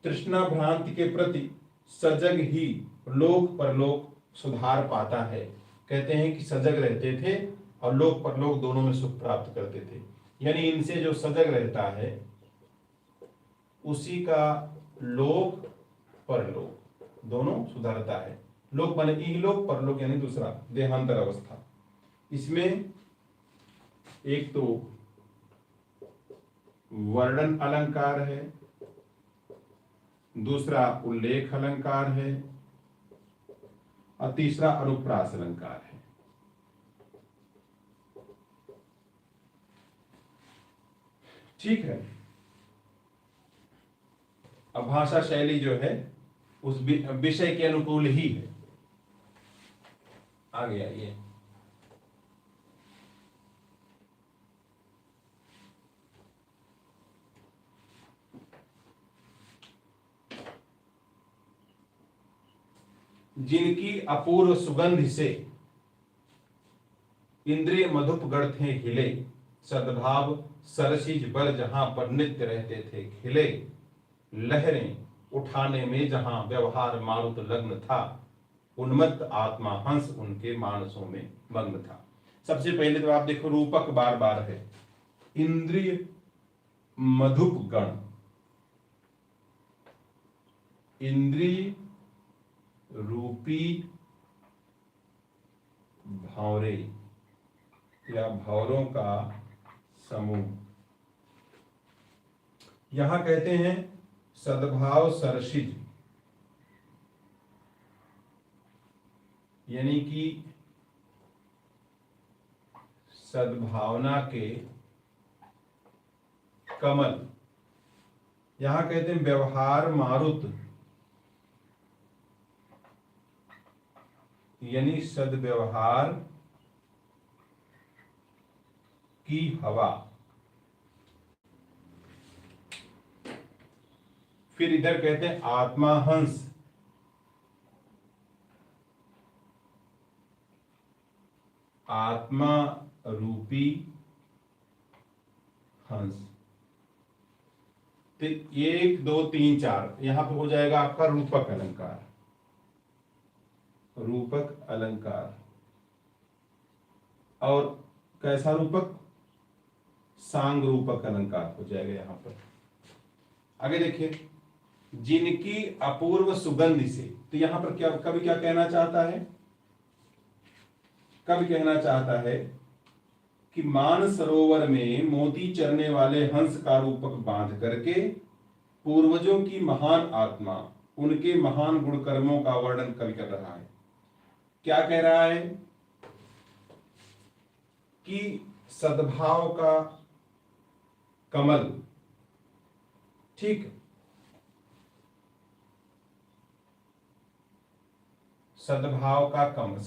तृष्णा भ्रांति के प्रति सजग ही लोक परलोक सुधार पाता है। कहते हैं कि सजग रहते थे और लोक परलोक दोनों में सुख प्राप्त करते थे। यानी इनसे जो सजग रहता है उसी का लोक परलोक दोनों सुधरता है। लोक माने इहलोक, परलोक यानी दूसरा देहांतर अवस्था। इसमें एक तो वर्णन अलंकार है, दूसरा उल्लेख अलंकार है और तीसरा अनुप्रास अलंकार है। ठीक है। अब भाषा शैली जो है उस विषय के अनुकूल ही है। आगे आइए। जिनकी अपूर्व सुगंध से इंद्रिय मधुप गढ़ थे हिले, सद्भाव सरसीज बर जहां पर नित्य रहते थे खिले, लहरें उठाने में जहां व्यवहार मारुत लग्न था, उन्मत्त आत्मा हंस उनके मानसों में मग्न था। सबसे पहले तो आप देखो रूपक बार बार है, इंद्रिय मधुप गण, इंद्रिय रूपी भंवरे या भंवरों का समूह। यहां कहते हैं सद्भाव सरसिज, यानी कि सद्भावना के कमल। यहां कहते हैं व्यवहार मारुत, यानी सद्व्यवहार की हवा। फिर इधर कहते हैं आत्मा हंस, आत्मा रूपी हंस। तो 1 2 3 4 यहां पे हो जाएगा आपका रूपक अलंकार, रूपक अलंकार। और कैसा रूपक? सांग रूपक अलंकार हो जाएगा यहां पर। आगे देखिए, जिनकी अपूर्व सुगंध से, तो यहां पर क्या कवि क्या कहना चाहता है? कवि कहना चाहता है कि मान सरोवर में मोती चरने वाले हंस का रूपक बांध करके पूर्वजों की महान आत्मा, उनके महान गुण कर्मों का वर्णन कवि कर रहा है। क्या कह रहा है कि सद्भाव का कमल, ठीक, सद्भाव का कमल,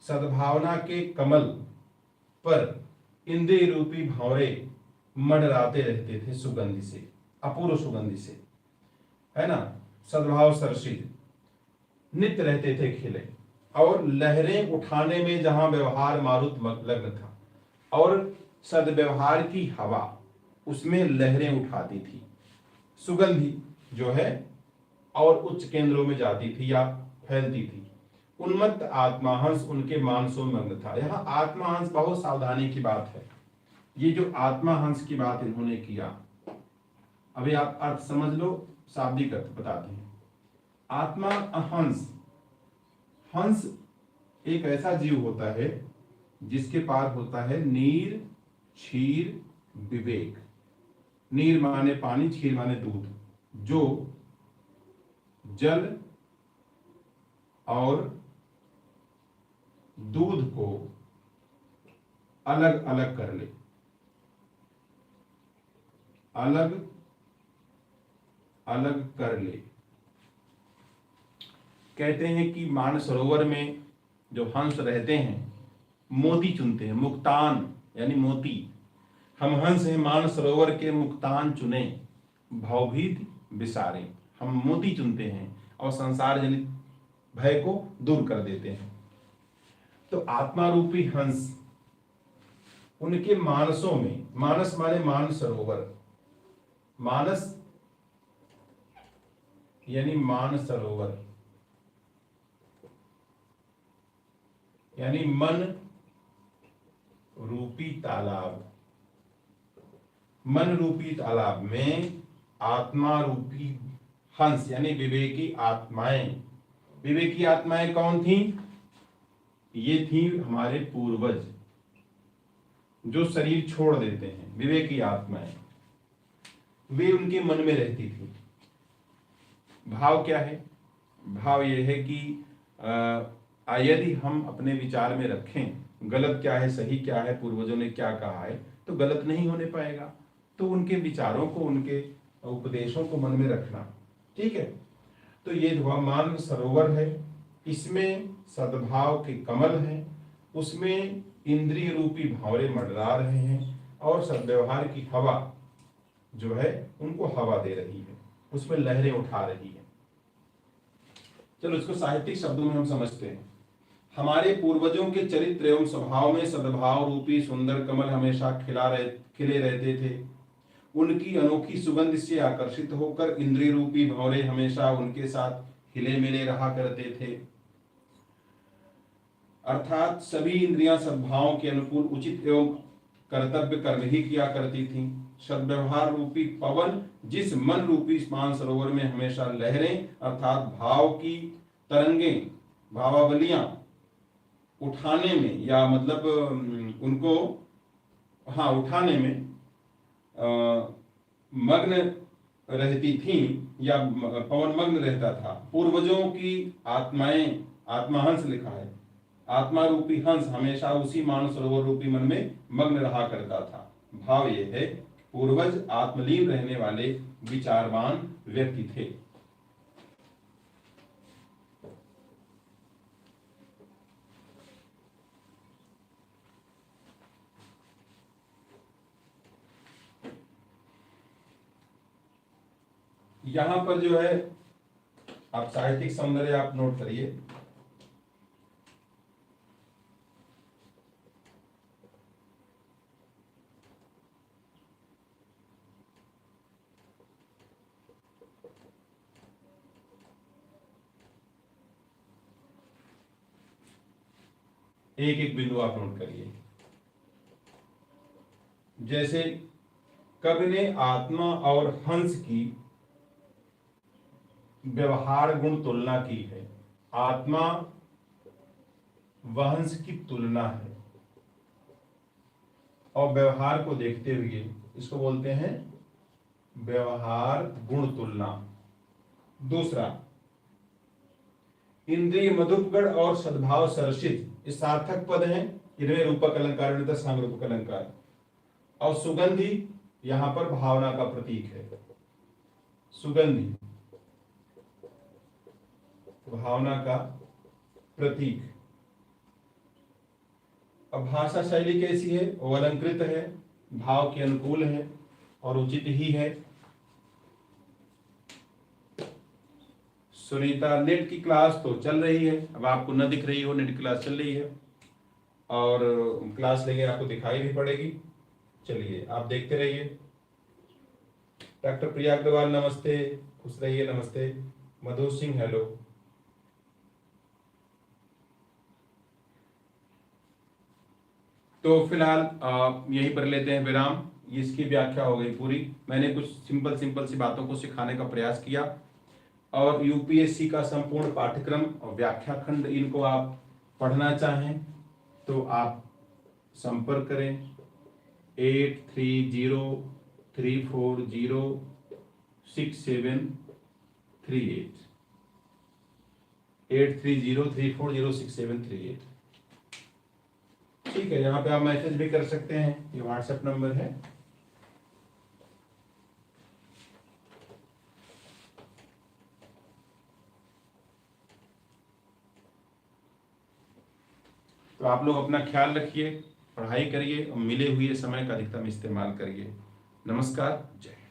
सद्भावना के कमल पर इंद्रिय रूपी भंवरे मंडराते रहते थे सुगंधि से, अपूर्व सुगंधि से, है ना। सद्भाव सरसिज, नित्य रहते थे खिले, और लहरें उठाने में जहां व्यवहार मारुत लग्न था, और सद्व्यवहार की हवा उसमें लहरें उठाती थी, सुगंधि जो है, और उच्च केंद्रों में जाती थी या फैलती थी। उन्मत्त आत्मा हंस उनके मानसों में मग्न था। यहाँ आत्मा हंस बहुत सावधानी की बात है। ये जो आत्मा हंस की बात इन्होंने किया, अभी आप अर्थ समझ लो, शाब्दिक अर्थ बताते हैं। आत्मा हंस, हंस एक ऐसा जीव होता है जिसके पार होता है नीर, क्षीर, विवेक। नीर माने पानी, क्षीर माने दूध। जो जल और दूध को अलग अलग कर ले, अलग अलग कर ले। कहते हैं कि मानसरोवर में जो हंस रहते हैं मोती चुनते हैं, मुक्तान यानी मोती। हम हंस हैं मानसरोवर के, मुक्तान चुने भवभीति विसारे। हम मोती चुनते हैं और संसार जनित भय को दूर कर देते हैं। तो आत्मा रूपी हंस उनके मानसों में, मानस माने मानसरोवर, मानस यानी मानसरोवर यानी मन रूपी तालाब। मन रूपी तालाब में आत्मा रूपी हंस यानी विवेकी आत्माएं। विवेकी आत्माएं कौन थी? ये थी हमारे पूर्वज जो शरीर छोड़ देते हैं, विवेकी आत्माएं। वे उनके मन में रहती थी। भाव क्या है? भाव यह है कि यदि हम अपने विचार में रखें गलत क्या है सही क्या है, पूर्वजों ने क्या कहा है, तो गलत नहीं होने पाएगा। तो उनके विचारों को, उनके उपदेशों को मन में रखना, ठीक है। तो ये मान सरोवर है, इसमें सद्भाव के कमल हैं, उसमें इंद्रिय रूपी भंवरे मंडरा रहे हैं और सद्व्यवहार की हवा जो है उनको हवा दे रही है, उसमें लहरें उठा रही है। चलो इसको साहित्यिक शब्दों में हम समझते हैं। हमारे पूर्वजों के चरित्र एवं स्वभाव में सद्भाव रूपी सुंदर कमल हमेशा खिले रहते थे। उनकी अनोखी सुगंध से आकर्षित होकर इंद्रिय रूपी भंवरे हमेशा उनके साथ हिले मिले रहा करते थे। अर्थात सभी इंद्रियां सद्भाव के अनुकूल उचित एवं कर्तव्य कर्म ही किया करती थीं। सद्व्यवहार रूपी पवन जिस मन रूपी मानसरोवर में हमेशा लहरें अर्थात भाव की तरंगें, भावावलियां उठाने में या मतलब उनको उठाने में मग्न रहती थी या पवन मग्न रहता था। पूर्वजों की आत्माएं, आत्माहंस लिखा है, आत्मा रूपी हंस हमेशा उसी मानसरोवर रूपी मन में मग्न रहा करता था। भाव यह है पूर्वज आत्मलीन रहने वाले विचारवान व्यक्ति थे। यहां पर जो है आप साहित्यिक सौंदर्य आप नोट करिए। एक एक बिंदु आप नोट करिए। जैसे कवि ने आत्मा और हंस की व्यवहार गुण तुलना की है। आत्मा व हंस की तुलना है और व्यवहार को देखते हुए इसको बोलते हैं व्यवहार गुण तुलना। दूसरा, इंद्रिय मधुपगढ़ और सद्भाव सरसित, ये सार्थक पद हैं, इनमें रूपक अलंकार नहीं था, सांगरूपक अलंकार। और सुगंधी यहां पर भावना का प्रतीक है। सुगंधी भावना का प्रतीक। अब भाषा शैली कैसी है? वो अलंकृत है, भाव के अनुकूल है और उचित ही है। सुनीता, नेट की क्लास तो चल रही है, अब आपको न दिख रही हो, नेट क्लास चल रही है और क्लास लेंगे आपको दिखाई भी पड़ेगी। चलिए आप देखते रहिए। डॉक्टर प्रिया अग्रवाल नमस्ते, खुश रहिए, नमस्ते। मधु सिंह हेलो। तो फिलहाल यहीं पर लेते हैं विराम। इसकी व्याख्या हो गई पूरी। मैंने कुछ सिंपल सी बातों को सिखाने का प्रयास किया और यूपीएससी का संपूर्ण पाठ्यक्रम और व्याख्या खंड इनको आप पढ़ना चाहें तो आप संपर्क करें। 8303406738 8303406738। ठीक है, यहाँ पे आप मैसेज भी कर सकते हैं, ये व्हाट्सएप नंबर है। तो आप लोग अपना ख्याल रखिए, पढ़ाई करिए और मिले हुए समय का अधिकतम इस्तेमाल करिए। नमस्कार, जय हिंद।